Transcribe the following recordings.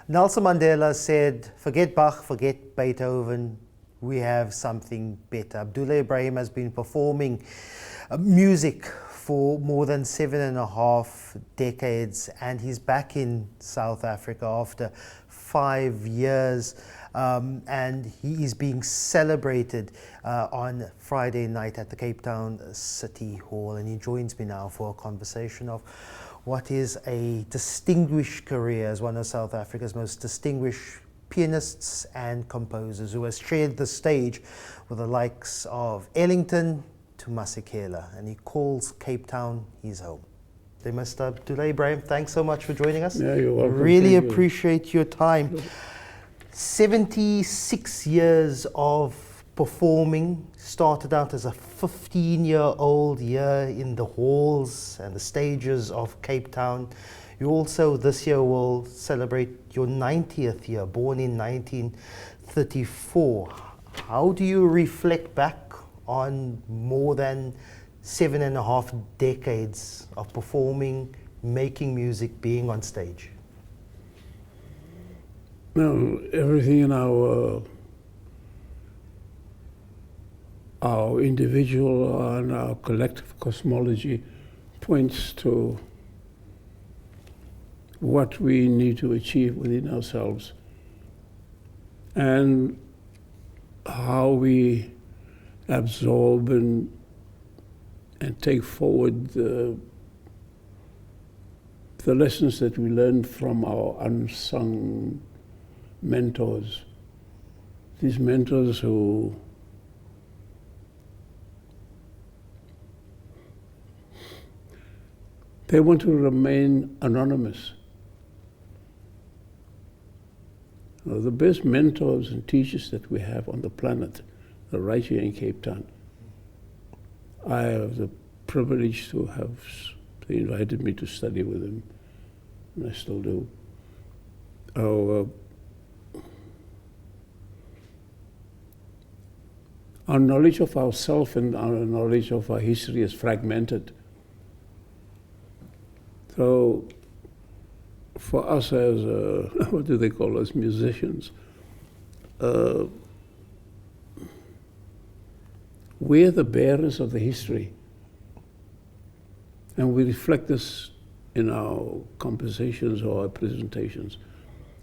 Nelson Mandela said, forget Bach, forget Beethoven, we have something better. Abdullah Ibrahim has been performing music for more than 7.5 decades, and he's back in South Africa after 5 years, and he is being celebrated on Friday night at the Cape Town City Hall, and he joins me now for a conversation of what is a distinguished career as one of South Africa's most distinguished pianists and composers, who has shared the stage with the likes of Ellington to Masekela, and he calls Cape Town his home. Mr. Abdullah Ibrahim, thanks so much for joining us. Yeah, you're welcome. Really appreciate your time. 76 years of performing, started out as a 15-year-old here in the halls and the stages of Cape Town. You also this year will celebrate your 90th year, born in 1934. How do you reflect back on more than 7.5 decades of performing, making music, being on stage? No, everything in our individual and our collective cosmology points to what we need to achieve within ourselves and how we absorb and take forward the lessons that we learned from our unsung mentors. These mentors who they want to remain anonymous. The best mentors and teachers that we have on the planet are right here in Cape Town. I have the privilege to have, they invited me to study with them, and I still do. Our knowledge of ourselves and our knowledge of our history is fragmented. So for us as, what do they call us, musicians, we're the bearers of the history. And we reflect this in our compositions or our presentations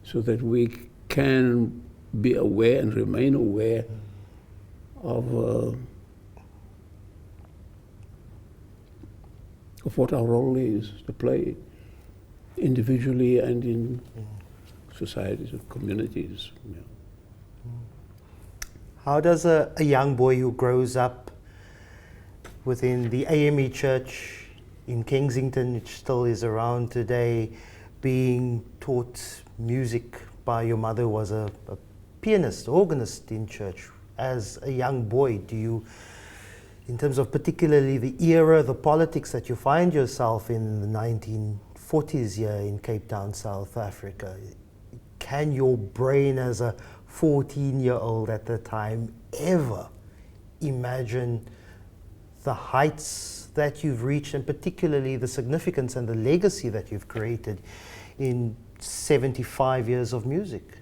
so that we can be aware and remain aware of what our role is to play individually and in societies and communities. Yeah. How does a young boy who grows up within the AME Church in Kensington, which still is around today, being taught music by your mother, who was a pianist, organist in church, as a young boy, do you, in terms of particularly the era, the politics that you find yourself in the 1940s here in Cape Town, South Africa, can your brain as a 14-year-old at the time ever imagine the heights that you've reached, and particularly the significance and the legacy that you've created in 75 years of music?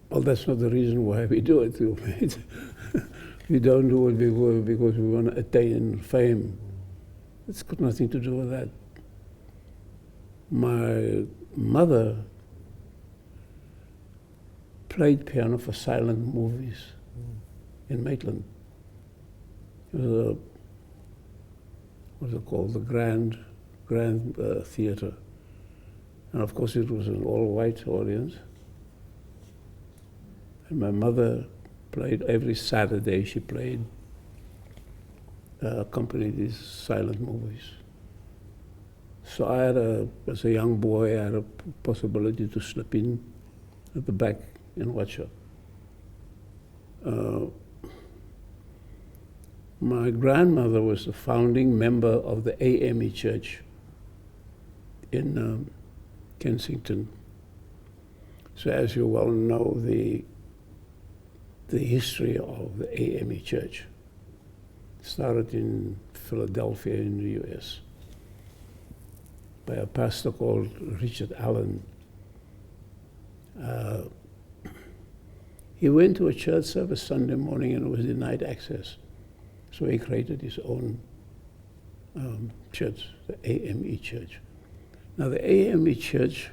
Well, that's not the reason why we do it. We don't do it because we want to attain fame. It's got nothing to do with that. My mother played piano for silent movies in Maitland. It was what's it called? The Grand Theatre. And of course it was an all-white audience. And my mother played every Saturday. She played, accompanied these silent movies. So I had as a young boy, I had a possibility to slip in at the back and watch her. My grandmother was the founding member of the AME Church in Kensington. So as you well know, the history of the AME Church started in Philadelphia in the US by a pastor called Richard Allen, Uh, he went to a church service Sunday morning and was denied access. So he created his own church, the AME Church. Now the AME Church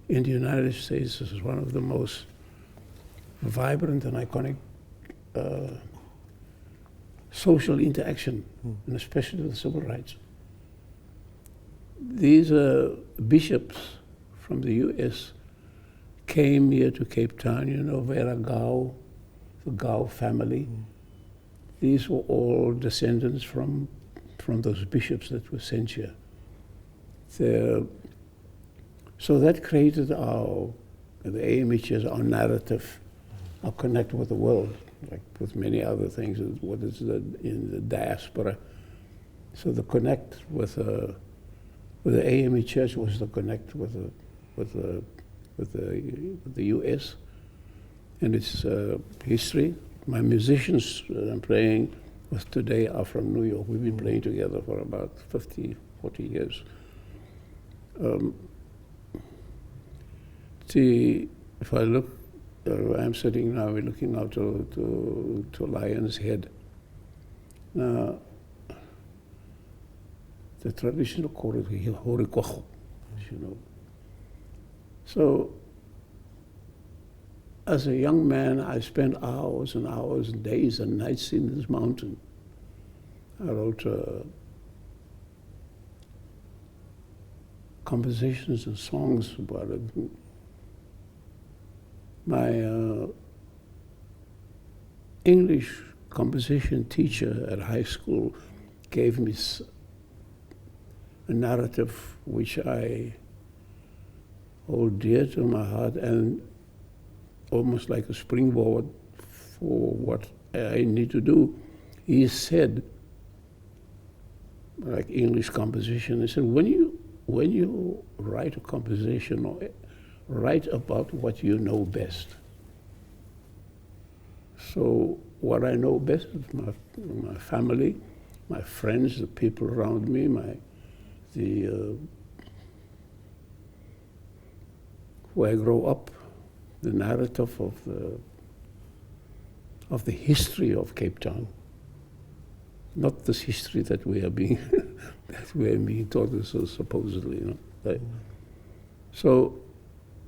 in the United States is one of the most vibrant and iconic social interaction, and especially with civil rights. These bishops from the US came here to Cape Town, you know, Vera Gau, the Gau family. These were all descendants from those bishops that were sent here. So that created the AME Church, our narrative, our connect with the world, like with many other things, what is in the diaspora. So the connect with the AME Church was the connect with the US and its history. My musicians that I'm playing with today are from New York. We've been playing together for about 40 years. If I look where I'm sitting now, we're looking out to Lion's Head. Now, the traditional call it Horikwacho, you know. So, as a young man, I spent hours and hours and days and nights in this mountain. I wrote compositions and songs about it. My English composition teacher at high school gave me a narrative which I hold dear to my heart and almost like a springboard for what I need to do. He said, like English composition, he said, when you write a composition, or write about what you know best. So what I know best is my family, my friends, the people around me, where I grow up, the narrative of the history of Cape Town, not this history that we are being taught supposedly, you know. So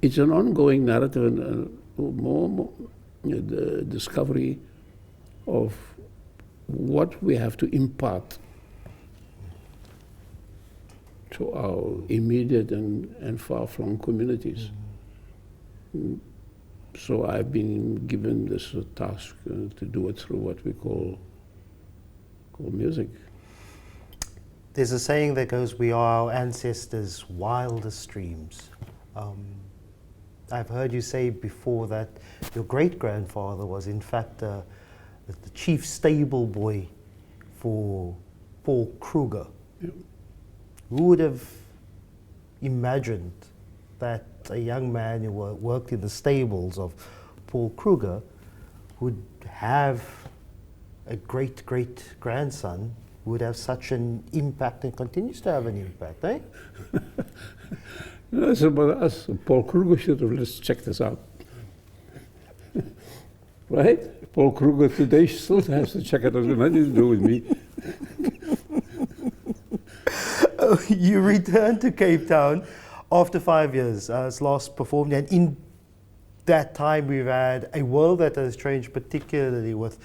it's an ongoing narrative and more the discovery of what we have to impart to our immediate and far-flung communities. So I've been given this task to do it through what we call music. There's a saying that goes, we are our ancestors' wildest dreams. I've heard you say before that your great-grandfather was in fact the chief stable boy for Paul Kruger. Yeah. Who would have imagined that a young man who worked in the stables of Paul Kruger would have a great-great-grandson who would have such an impact and continues to have an impact, eh? That's about us. Paul Kruger should have just checked this out. Right? Paul Kruger today still has to check it out. It nothing to do with me. You returned to Cape Town after 5 years as last performed, and in that time we've had a world that has changed, particularly with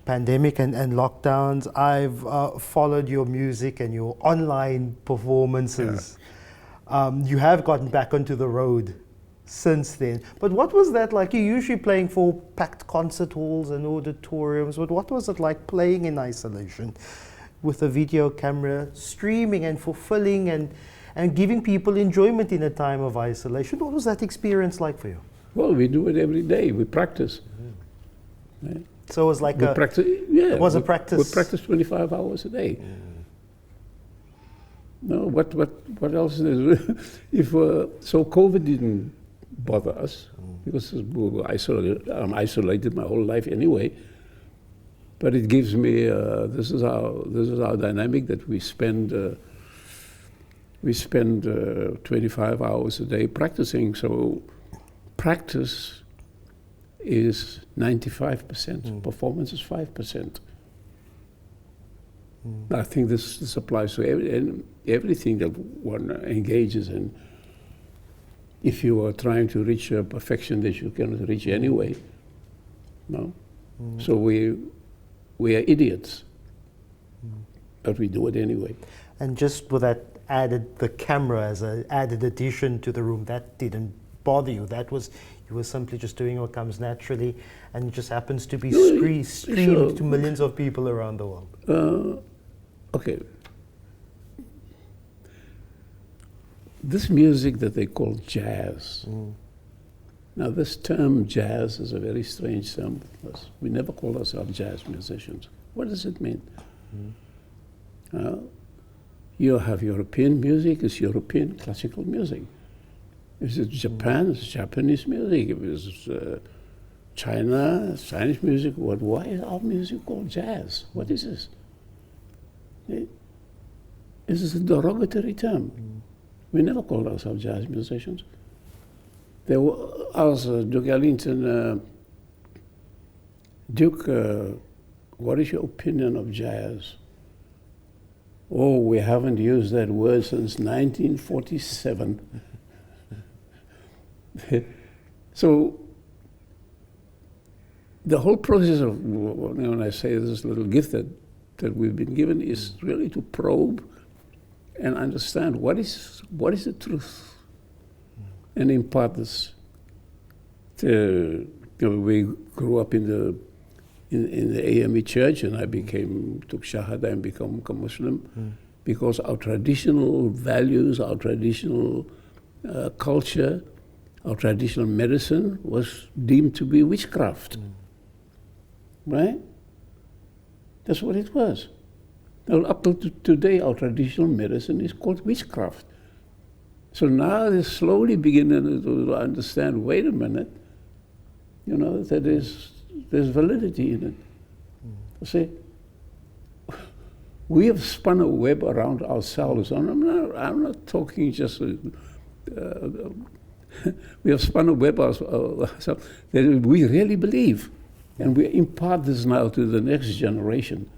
pandemic and lockdowns. I've followed your music and your online performances. Yeah. You have gotten back onto the road since then. But what was that like? You're usually playing for packed concert halls and auditoriums, but what was it like playing in isolation with a video camera, streaming and fulfilling and giving people enjoyment in a time of isolation? What was that experience like for you? Well, we do it every day. We practice. Mm-hmm. Right? So it was like practice. Yeah, it was a practice. We practice 25 hours a day. Mm. No, what else is if so COVID didn't bother us because we were isolated. I'm isolated my whole life anyway. But it gives me this is our dynamic that we spend 25 hours a day practicing. So practice is 95%, performance is 5%. I think this applies to everything that one engages in. If you are trying to reach a perfection that you cannot reach anyway, no? So we are idiots, but we do it anyway. And just with that added, the camera as an added addition to the room, that didn't bother you? That was, you were simply just doing what comes naturally, and it just happens to be streamed to millions of people around the world. Okay. This music that they call jazz. Now, this term jazz is a very strange term. We never call ourselves jazz musicians. What does it mean? You have European music, it's European classical music. If it's Japan, it's Japanese music. If it's China, it's Chinese music. Why is our music called jazz? What is this? This is a derogatory term. We never called ourselves jazz musicians. There was Duke Ellington, Duke, what is your opinion of jazz? Oh, we haven't used that word since 1947. So the whole process of, when I say this little gift that we've been given is really to probe and understand what is the truth, and impart this. We grew up in the AME church, and I took Shahada and became a Muslim, because our traditional values, our traditional culture, our traditional medicine was deemed to be witchcraft, right? That's what it was. Now, up to today, our traditional medicine is called witchcraft. So now they're slowly beginning to understand, wait a minute, that there's validity in it. See, we have spun a web around ourselves. I'm not talking just, we have spun a web ourselves that we really believe. And we impart this now to the next generation.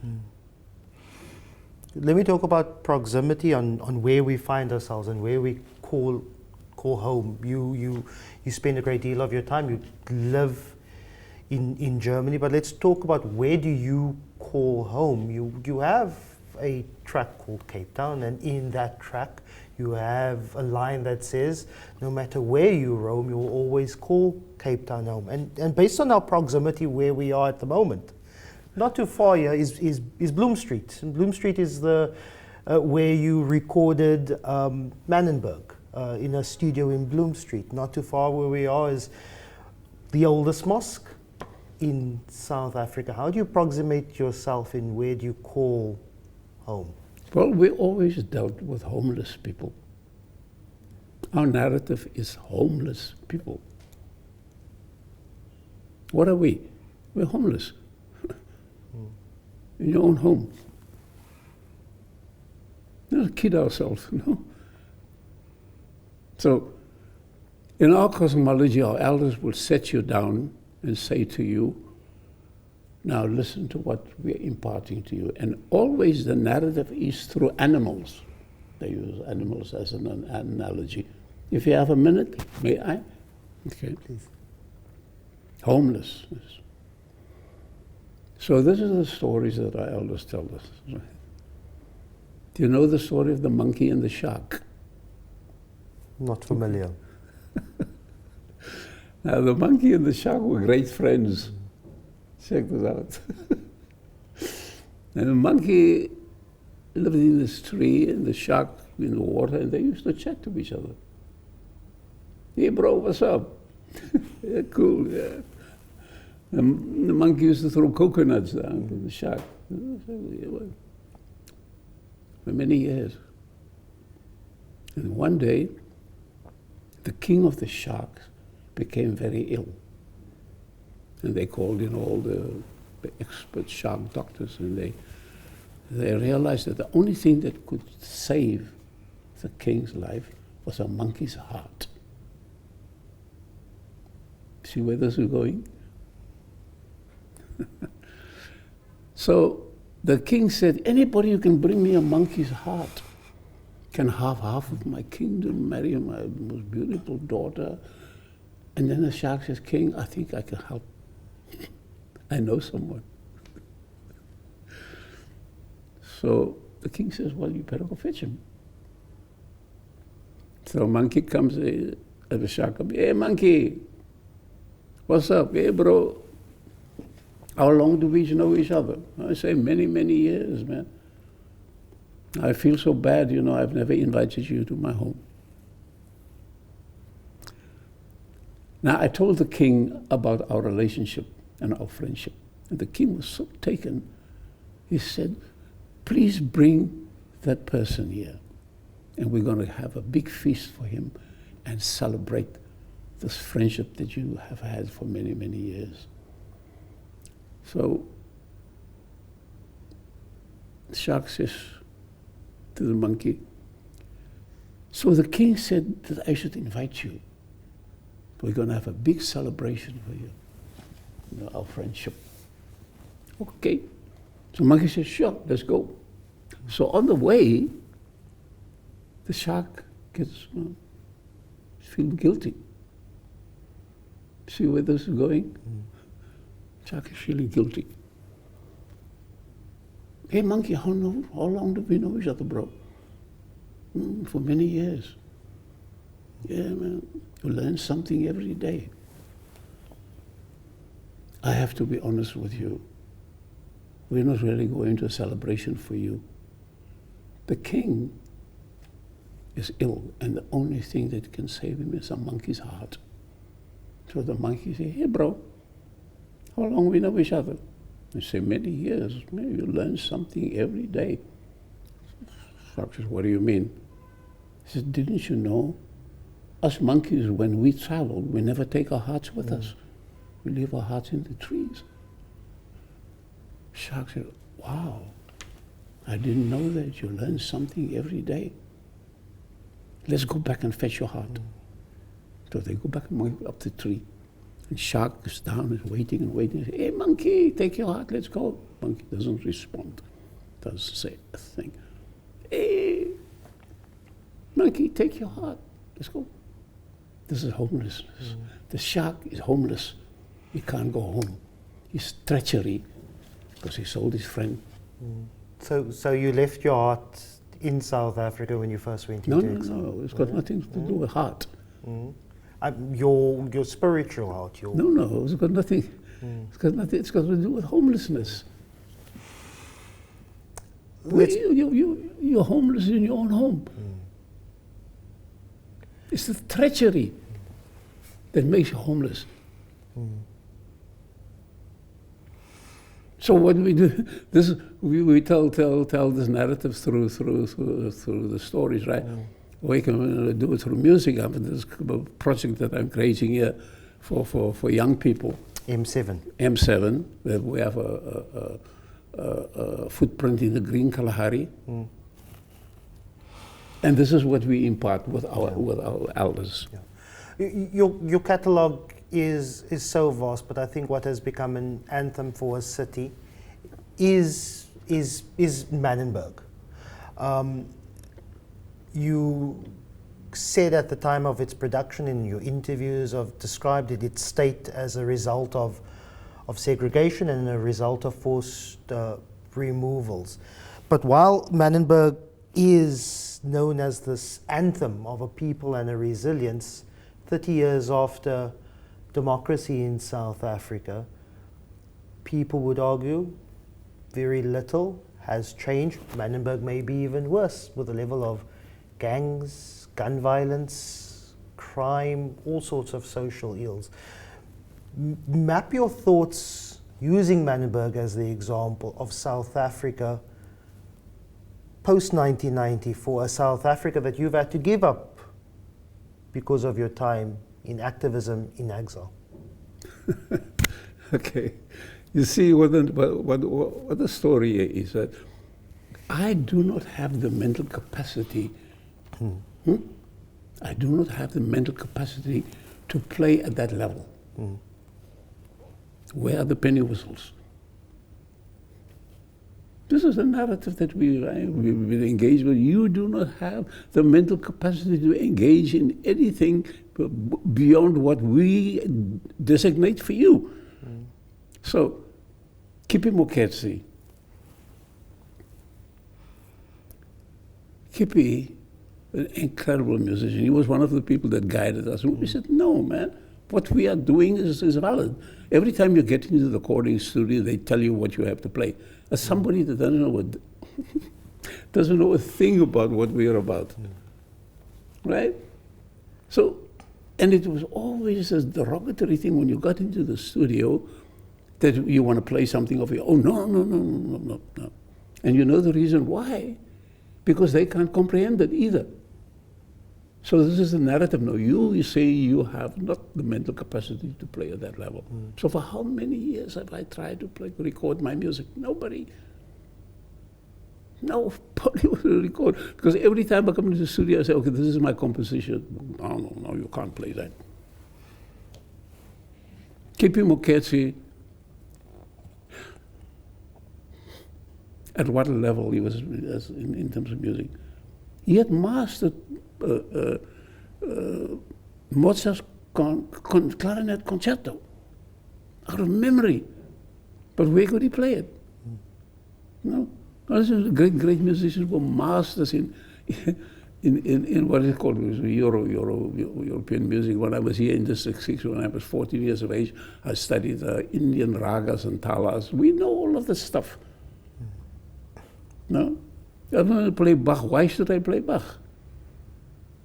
Let me talk about proximity on where we find ourselves and where we call home. You spend a great deal of your time, you live in Germany, but let's talk about, where do you call home? You have a track called Cape Town, and in that track you have a line that says, no matter where you roam, you will always call Cape Town home. And based on our proximity where we are at the moment, not too far here is Bloom Street. And Bloom Street is the where you recorded Manenberg in a studio in Bloom Street. Not too far where we are is the oldest mosque in South Africa. How do you proximate yourself in where do you call home? Well, we always dealt with homeless people. Our narrative is homeless people. What are we? We're homeless. In your own home. Not kid ourselves, no. So, in our cosmology, our elders will set you down and say to you, now listen to what we're imparting to you. And always the narrative is through animals. They use animals as an analogy. If you have a minute, may I? Okay. Please. Homelessness. So this is the stories that our elders tell us. Right? Do you know the story of the monkey and the shark? Not familiar. Now, the monkey and the shark were great friends. Check this out. And the monkey lived in this tree and the shark in the water, and they used to chat to each other. Hey, bro, what's up? Yeah, cool, yeah. The monkey used to throw coconuts down to the shark for many years. And one day, the king of the sharks became very ill. And they called in all the expert shark doctors, and they realized that the only thing that could save the king's life was a monkey's heart. See where this is going? So the king said, anybody who can bring me a monkey's heart can have half of my kingdom, marry my most beautiful daughter. And then the shark says, King, I think I can help. I know someone. So the king says, well, you better go fetch him. So a monkey comes, and the shark comes, hey, monkey, what's up? Hey, bro, how long do we know each other? I say, many, many years, man. I feel so bad, you know, I've never invited you to my home. Now, I told the king about our relationship and our friendship. And the king was so taken. He said, please bring that person here. And we're going to have a big feast for him and celebrate this friendship that you have had for many, many years. So, the shark says to the monkey, so the king said that I should invite you. We're going to have a big celebration for you, our friendship. Okay. So monkey says, sure, let's go. So on the way, the shark gets feeling guilty. See where this is going? Shark is feeling guilty. Hey monkey, how long do we know each other, bro? For many years. Yeah, man. You learn something every day. I have to be honest with you. We're not really going to a celebration for you. The king is ill, and the only thing that can save him is a monkey's heart. So the monkey says, hey bro, how long we know each other? I say, many years. Man, you learn something every day. Shark says, what do you mean? He said, didn't you know? Us monkeys, when we travel, we never take our hearts with us. We leave our hearts in the trees. Shark said, wow, I didn't know that. You learn something every day. Let's go back and fetch your heart. So they go back up the tree. And shark is down, is waiting and waiting. Say, hey monkey, take your heart, let's go. Monkey doesn't respond, doesn't say a thing. Hey, monkey, take your heart, let's go. This is homelessness. The shark is homeless. He can't go home. He's treachery because he sold his friend. So you left your heart in South Africa when you first went into exile? No, it's got nothing to do with heart. Your spiritual heart? No, it's got nothing. It's got nothing. It's got to do with homelessness. You're homeless in your own home. It's the treachery that makes you homeless. So what we do, we tell this narrative through the stories, right? We can do it through music. I have this project that I'm creating here for young people. M7, where we have a footprint in the green Kalahari. And this is what we impart with our elders. Your catalogue is so vast, but I think what has become an anthem for a city is Manenberg. You said at the time of its production in your interviews, described its state as a result of segregation and a result of forced removals. But while Manenberg is known as this anthem of a people and a resilience, 30 years after democracy in South Africa, people would argue very little has changed. Manenberg may be even worse, with the level of gangs, gun violence, crime, all sorts of social ills. Map your thoughts using Manenberg as the example of South Africa post-1994, a South Africa that you've had to give up because of your time in activism in exile. Okay. You see, what the story is that I do not have the mental capacity. I do not have the mental capacity to play at that level. Where are the penny whistles? This is a narrative that we engage with. You do not have the mental capacity to engage in anything beyond what we designate for you. So, Kippie Moeketsi. Kippie, an incredible musician. He was one of the people that guided us. And we said, no, man, what we are doing is valid. Every time you get into the recording studio, they tell you what you have to play. As somebody that doesn't know a thing about what we are about, right? So, and it was always a derogatory thing when you got into the studio that you want to play something of your own. No. And you know the reason why? Because they can't comprehend it either. So this is the narrative. No, you say you have not the mental capacity to play at that level. So for how many years have I tried to record my music? Nobody will record. Because every time I come into the studio, I say, okay, this is my composition. No, you can't play that. Kippie Moeketsi, at what level he was in terms of music. He had mastered Mozart's clarinet concerto out of memory. But where could he play it? No. Great musicians were masters in what is called European music. When I was here in District 6, when I was 14 years of age, I studied Indian ragas and talas. We know all of this stuff. No? I don't want to play Bach. Why should I play Bach?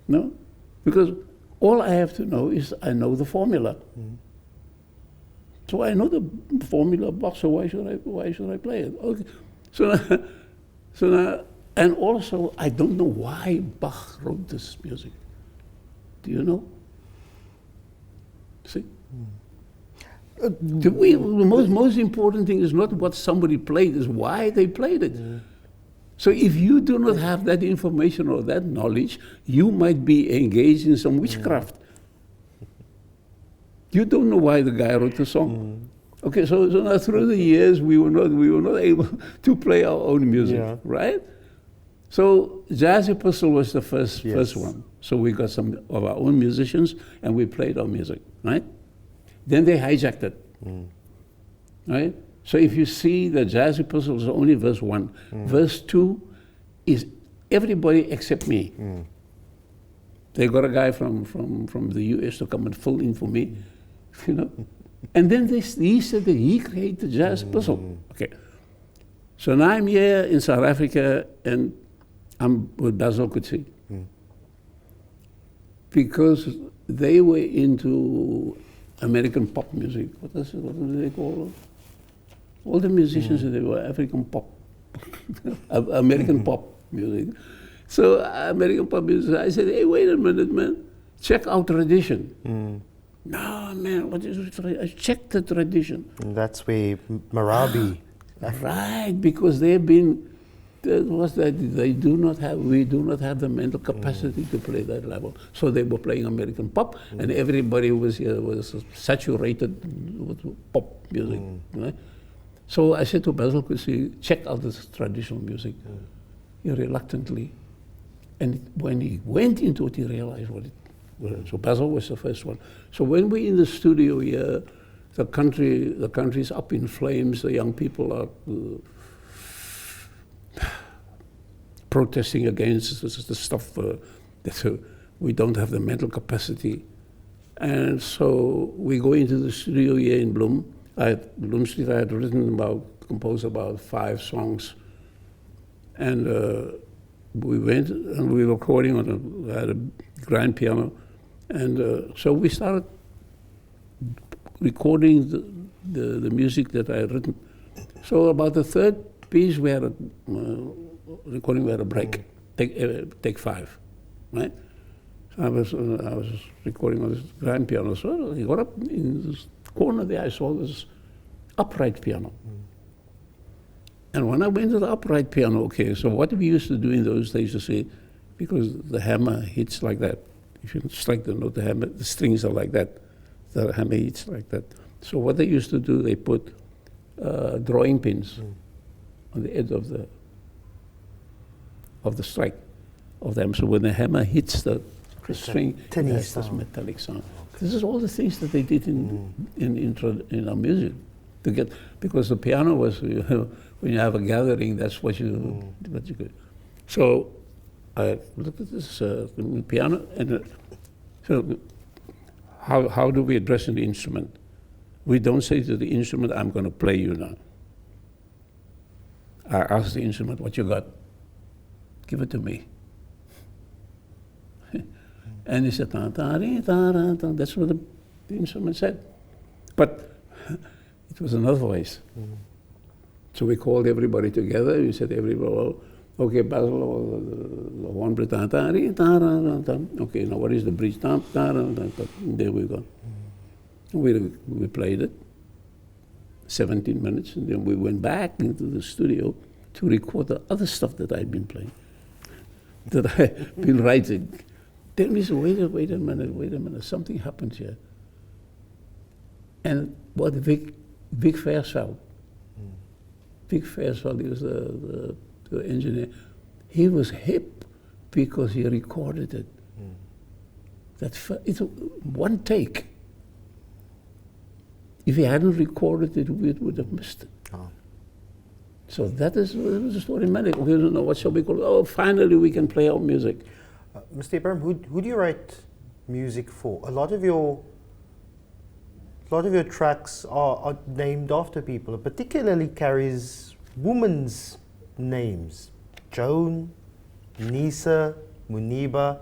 No? Because all I have to know is I know the formula. So I know the formula of Bach, so why should I play it? Okay. So now, and also I don't know why Bach wrote this music. Do you know? See? The most important thing is not what somebody played, is why they played it. So if you do not have that information or that knowledge, you might be engaged in some witchcraft. You don't know why the guy wrote the song. Okay, so now through the years we were not able to play our own music, right? So Jazz Epistle was the first one. So we got some of our own musicians and we played our music, right? Then they hijacked it, right? So if you see the Jazz Epistle is only verse 1. Verse 2 is everybody except me. They got a guy from the US to come and fill in for me, you know. And then he said that he created the Jazz Epistle. Okay. So now I'm here in South Africa and I'm with Basil Coetzee. Because they were into American pop music. What do they call it? All the musicians, they were African pop, American pop music. So American pop music, I said, hey, wait a minute, man, check our tradition. No, man, what is it? I checked the tradition. And that's where Marabi. Right, because they've been, we do not have the mental capacity to play that level. So they were playing American pop, and everybody was saturated with pop music. Right? So I said to Basil Coetzee, check out this traditional music. He reluctantly. And when he went into it, he realized what it was. So Basil was the first one. So when we're in the studio here, the country's up in flames, the young people are protesting against the stuff that we don't have the mental capacity. And so we go into the studio here in Bloem. Bloem Street, I had composed about 5 songs. And we went and we were recording I had a grand piano. And so we started recording the music that I had written. So about the third piece, we had a recording, we had a break, take 5, right? So I was recording on this grand piano. So he got up in this corner there, I saw this upright piano. And when I went to the upright piano, okay, so what we used to do in those days to say, because the hammer hits like that, if you strike the note, the strings are like that. the hammer hits like that. So what they used to do, they put drawing pins on the edge of the strike of them. So when the hammer hits the string, it has this metallic sound. This is all the things that they did in our music to get, because the piano was, when you have a gathering, that's what you could. So I looked at this piano, and so how do we address an instrument? We don't say to the instrument, I'm going to play you now. I ask the instrument, what you got? Give it to me. And he said, ta, ta, re, ta, ra, ta. That's what the instrument said. But it was another voice. So we called everybody together. We said, everybody, well, okay, Basil, the horn, ta, ta, re, ta, ra, ta. Okay, now what is the bridge? Ta, ta, ra, ta. There we go. We played it, 17 minutes, and then we went back into the studio to record the other stuff that I'd been playing, that I'd been writing. Then we said, wait a minute, something happened here. And what Vic Versveld, Vic Versveld, he was the engineer, he was hip because he recorded it. It's one take. If he hadn't recorded it, we would have missed it. Oh. So that was the story. We don't know what shall we call it. Oh, finally we can play our music. Mr. Ibrahim, who do you write music for? A lot of your tracks are named after people. It particularly carries women's names: Joan, Nisa, Muniba.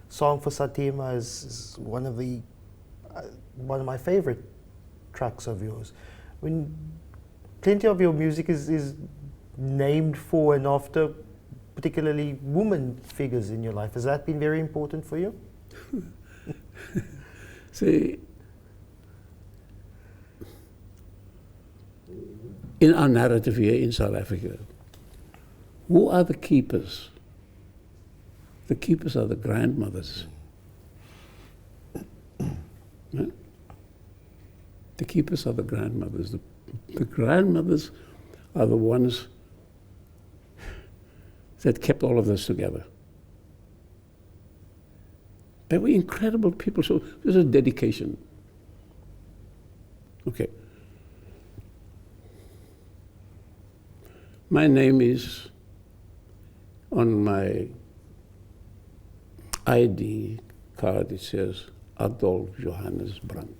Song for Satima is one of my favorite tracks of yours. When plenty of your music is named for and after particularly woman figures in your life. Has that been very important for you? See, in our narrative here in South Africa, who are the keepers? The keepers are the grandmothers. Yeah? The keepers are the grandmothers. The grandmothers are the ones that kept all of this together. They were incredible people, so there's a dedication. Okay. My name is on my ID card, it says Adolf Johannes Brandt.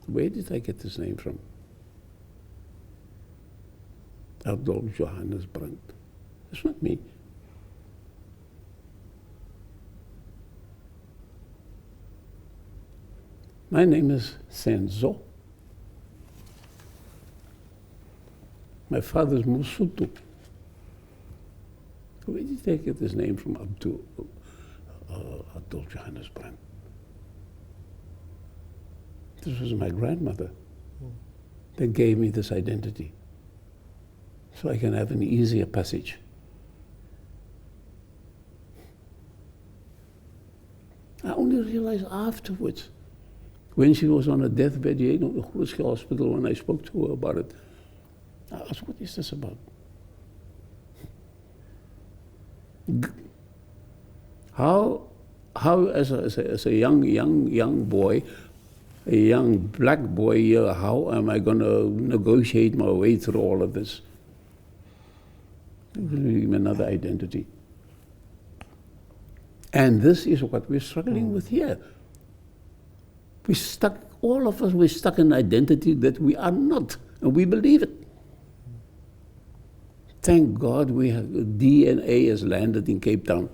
Where did I get this name from? Adolf Johannes Brandt. It's not me. My name is Senzo. My father's Musutu. Where did I get this name from? Adolf Johannes Brandt. This was my grandmother that gave me this identity so I can have an easier passage. I only realized afterwards, when she was on a deathbed here in the Grootsche Hospital, when I spoke to her about it, I asked, what is this about? How as a young boy, a young black boy here, how am I going to negotiate my way through all of this? Another identity. And this is what we're struggling with here. All of us, we're stuck in identity that we are not, and we believe it. Thank God we have DNA has landed in Cape Town.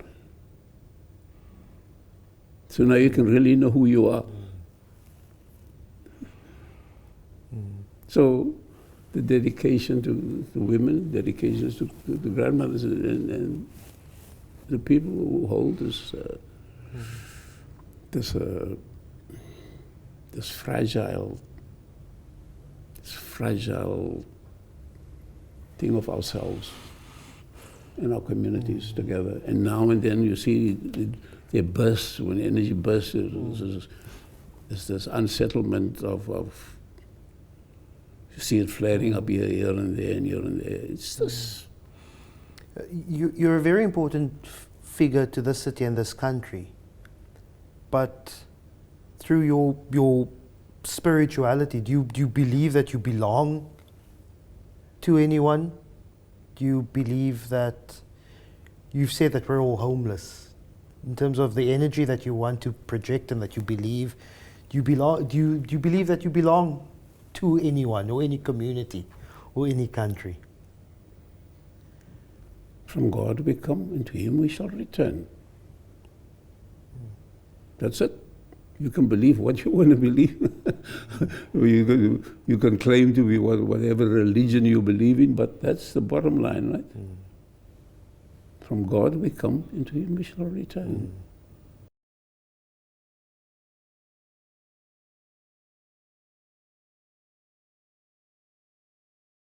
So now you can really know who you are. So the dedication to the women, dedications to the grandmothers and the people who hold this fragile thing of ourselves and our communities together. And now and then you see they burst, when energy bursts, There's this unsettlement of you see it flaring up here and there and here and there. It's this. You're a very important figure to this city and this country, but through your spirituality, do you believe that you belong to anyone? Do you believe that you've said that we're all homeless? In terms of the energy that you want to project and that you believe, do you believe that you belong to anyone or any community or any country? From God we come, and to Him we shall return. That's it. You can believe what you want to believe. You can claim to be whatever religion you believe in, but that's the bottom line, right? From God we come, and to Him we shall return.